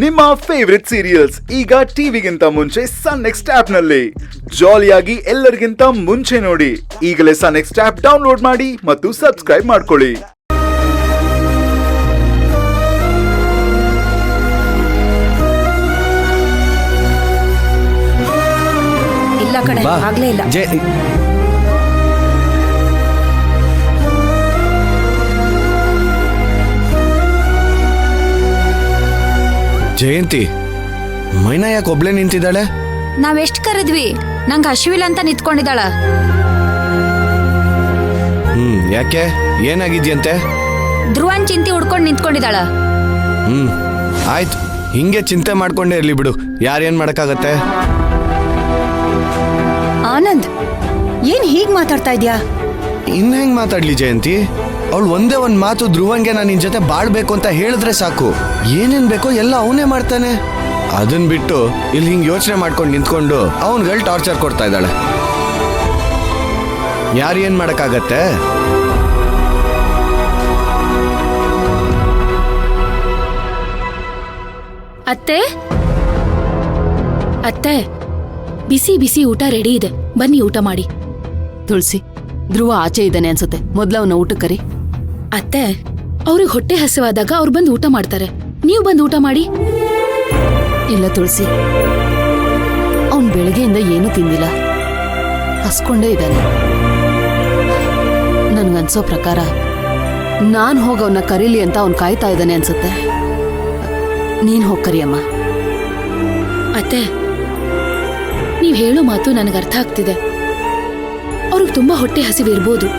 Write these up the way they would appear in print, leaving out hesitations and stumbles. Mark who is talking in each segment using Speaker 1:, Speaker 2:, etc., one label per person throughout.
Speaker 1: ನಿಮ್ಮ favourite serials ಈಗ ಟಿವಿಗಿಂತ ಮುಂಚೆ ಸನ್ ನೆಕ್ಸ್ಟ್ ಆಪ್ ನಲ್ಲಿ ಜಾಲಿಯಾಗಿ ಎಲ್ಲರಿಗಿಂತ ಮುಂಚೆ ನೋಡಿ. ಈಗಲೇ ಸನ್ ನೆಕ್ಸ್ಟ್ ಆಪ್ ಡೌನ್ಲೋಡ್ ಮಾಡಿ ಮತ್ತು ಸಬ್ಸ್ಕ್ರೈಬ್ ಮಾಡ್ಕೊಳ್ಳಿ.
Speaker 2: ಇಲ್ಲ ಕಣೆ, ಆಗ್ಲೇ ಇಲ್ಲ.
Speaker 3: ಜಯಂತಿ, ಮೈನಾ ಯಾಕೆ ಒಬ್ಳೆ ನಿಂತಿದ್ದಾಳೆ?
Speaker 2: ನಾವೆಷ್ಟ್ ಕರೆದ್ವಿ, ನಂಗೆ ಹಸಿವಿಲ್ಲ ಅಂತ ನಿಂತ್ಕೊಂಡಿದ್ದಾಳ.
Speaker 3: ಯಾಕೆ, ಏನಾಗಿದ್ಯಂತೆ?
Speaker 2: ಧ್ರುವನ್ ಚಿಂತೆ ಹುಡ್ಕೊಂಡು ನಿಂತ್ಕೊಂಡಿದ್ದಾಳ.
Speaker 3: ಆಯ್ತು, ಹಿಂಗೆ ಚಿಂತೆ ಮಾಡ್ಕೊಂಡೇ ಇರ್ಲಿ ಬಿಡು, ಯಾರೇನ್ ಮಾಡಕ್ಕಾಗತ್ತೆ.
Speaker 2: ಆನಂದ್, ಏನ್ ಹೀಗ್ ಮಾತಾಡ್ತಾ ಇದ್ಯಾ?
Speaker 3: ಇನ್ ಹೆಂಗ್ ಮಾತಾಡ್ಲಿ ಜಯಂತಿ? ಅವಳು ಒಂದೇ ಒಂದ್ ಮಾತು ಧ್ರುವಂಗೆ ನಾನು ನಿನ್ ಜೊತೆ ಬಾಳ್ಬೇಕು ಅಂತ ಹೇಳಿದ್ರೆ ಸಾಕು, ಏನೇನ್ ಬೇಕೋ ಎಲ್ಲ ಅವನೇ ಮಾಡ್ತಾನೆ. ಅದನ್ ಬಿಟ್ಟು ಇಲ್ಲಿ ಹಿಂಗ್ ಯೋಚನೆ ಮಾಡ್ಕೊಂಡು ನಿಂತ್ಕೊಂಡು ಅವನ್ಗಳು ಟಾರ್ಚರ್ ಕೊಡ್ತಾ ಇದ್ದಾಳೆ. ಯಾರು ಏನ್ ಮಾಡಕ್ಕಾಗತ್ತೆ?
Speaker 4: ಅತ್ತೆ ಅತ್ತೆ, ಬಿಸಿ ಬಿಸಿ ಊಟ ರೆಡಿ ಇದೆ, ಬನ್ನಿ ಊಟ ಮಾಡಿ.
Speaker 5: ತುಳಸಿ, ಧ್ರುವ ಆಚೆ ಇದ್ದಾನೆ ಅನ್ಸುತ್ತೆ, ಮೊದ್ಲು ಅವನ ಊಟ ಕರಿ.
Speaker 4: ಅತ್ತೆ, ಅವ್ರಿಗೆ ಹೊಟ್ಟೆ ಹಸಿವಾದಾಗ ಅವ್ರು ಬಂದು ಊಟ ಮಾಡ್ತಾರೆ, ನೀವು ಬಂದು ಊಟ ಮಾಡಿ.
Speaker 5: ಇಲ್ಲ ತುಳಸಿ, ಅವನ್ ಬೆಳಗ್ಗೆಯಿಂದ ಏನೂ ತಿಂದಿಲ್ಲ, ಹಸ್ಕೊಂಡೇ ಇದ್ದಾನೆ. ನನ್ಗನ್ಸೋ ಪ್ರಕಾರ ನಾನ್ ಹೋಗಿ ಅವನ್ನ ಕರೀಲಿ ಅಂತ ಅವ್ನ್ ಕಾಯ್ತಾ ಇದ್ದಾನೆ ಅನ್ಸುತ್ತೆ. ನೀನ್ ಹೋಗ್ ಕರಿಯಮ್ಮ.
Speaker 4: ಅತ್ತೆ, ನೀವ್ ಹೇಳೋ ಮಾತು ನನಗೆ ಅರ್ಥ ಆಗ್ತಿದೆ. ಅವ್ರಿಗೆ ತುಂಬಾ ಹೊಟ್ಟೆ ಹಸಿವಿರ್ಬೋದು,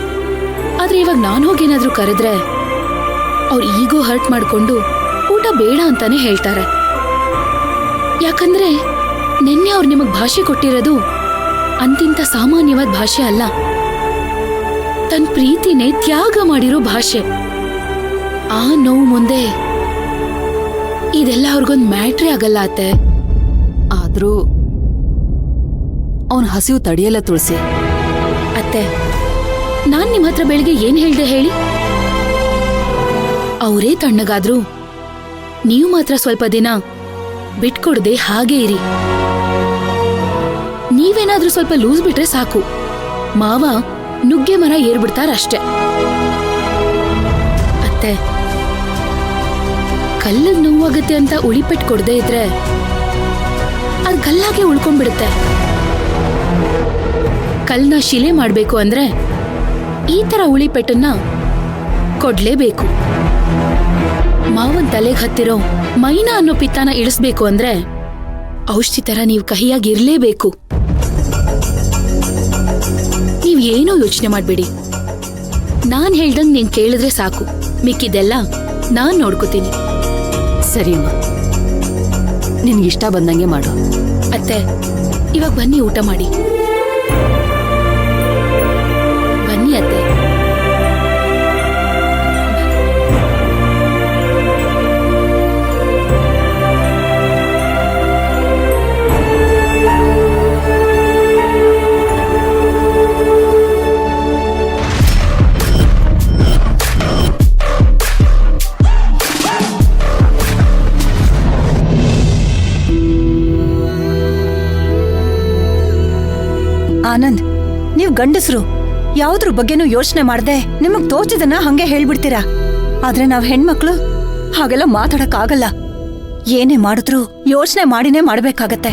Speaker 4: ಆದ್ರೆ ಇವಾಗ ನಾನು ಹೋಗೇನಾದ್ರೂ ಕರೆದ್ರೆ ಅವ್ರು ಈಗೋ ಹರ್ಟ್ ಮಾಡ್ಕೊಂಡು ಊಟ ಬೇಡ ಅಂತಾನೆ ಹೇಳ್ತಾರೆ. ಯಾಕಂದ್ರೆ ನಿನ್ನೆ ಅವ್ರು ನಿಮಗ್ ಭಾಷೆ ಕೊಟ್ಟಿರೋದು ಅಂತಿಂತ ಸಾಮಾನ್ಯವಾದ ಭಾಷೆ ಅಲ್ಲ, ತನ್ನ ಪ್ರೀತಿನೇ ತ್ಯಾಗ ಮಾಡಿರೋ ಭಾಷೆ. ಆ ನೋವು ಮುಂದೆ ಇದೆಲ್ಲ ಅವ್ರಿಗೊಂದು ಮ್ಯಾಟ್ರೇ ಆಗಲ್ಲ ಅತ್ತೆ.
Speaker 5: ಆದ್ರೂ ಅವನ್ ಹಸಿವು ತಡೆಯಲ್ಲ ತುಳಸಿ.
Speaker 4: ಅತ್ತೆ, ನಾನ್ ನಿಮ್ ಹತ್ರ ಬೆಳಿಗ್ಗೆ ಏನ್ ಹೇಳ್ದೆ ಹೇಳಿ? ಅವರೇ ತಣ್ಣಗಾದ್ರು ನೀವು ಮಾತ್ರ ಸ್ವಲ್ಪ ದಿನ ಬಿಟ್ಕೊಡದೆ ಹಾಗೆ ಇರಿ. ನೀವೇನಾದ್ರೂ ಸ್ವಲ್ಪ ಲೂಸ್ ಬಿಟ್ರೆ ಸಾಕು, ಮಾವ ನುಗ್ಗೆ ಮರ ಏರ್ಬಿಡ್ತಾರಷ್ಟೆ. ಅತ್ತೆ, ಕಲ್ಲಿಗ್ ನೋವಾಗತ್ತೆ ಅಂತ ಉಳಿಪೆಟ್ಟು ಕೊಡದೆ ಇದ್ರೆ ಅದ್ ಕಲ್ಲಾಗೆ ಉಳ್ಕೊಂಡ್ಬಿಡುತ್ತೆ. ಕಲ್ನ ಶಿಲೆ ಮಾಡ್ಬೇಕು ಅಂದ್ರೆ ಈ ತರ ಉಳಿಪೆಟ್ಟನ್ನ ಕೊಡ್ಲೇಬೇಕು. ಮಾವನ್ ತಲೆಗೆ ಹತ್ತಿರೋ ಮೈನಾ ಅನ್ನೋ ಪಿತ್ತಾನ ಇಳಿಸ್ಬೇಕು ಅಂದ್ರೆ ಔಷಧಿ ತರ ನೀವು ಕಹಿಯಾಗಿರ್ಲೇಬೇಕು. ನೀವ್ ಏನೋ ಯೋಚನೆ ಮಾಡ್ಬೇಡಿ, ನಾನ್ ಹೇಳ್ದಂಗ್ ನೀನ್ ಕೇಳಿದ್ರೆ ಸಾಕು, ಮಿಕ್ಕಿದೆಲ್ಲ ನಾನ್ ನೋಡ್ಕೋತೀನಿ.
Speaker 5: ಸರಿ ಅಮ್ಮ, ನಿನ್ಗಿಷ್ಟ ಬಂದಂಗೆ ಮಾಡು.
Speaker 4: ಅತ್ತೆ, ಇವಾಗ ಬನ್ನಿ ಊಟ ಮಾಡಿ. ಬನ್ನಿ ಅತ್ತೆ.
Speaker 2: ಆನಂದ್, ನೀವ್ ಗಂಡಸ್ರು ಯಾವ್ದ್ರ ಬಗ್ಗೆನೂ ಯೋಚನೆ ಮಾಡ್ದೆ ನಿಮಗ್ ತೋಚಿದನ್ನ ಹಂಗೆ ಹೇಳ್ಬಿಡ್ತೀರಾ. ಆದ್ರೆ ನಾವ್ ಹೆಣ್ಮಕ್ಳು ಹಾಗೆಲ್ಲ ಮಾತಾಡಕ್ ಆಗಲ್ಲ. ಏನೇ ಮಾಡಿದ್ರು ಯೋಚನೆ ಮಾಡಿನೇ ಮಾಡ್ಬೇಕಾಗತ್ತೆ.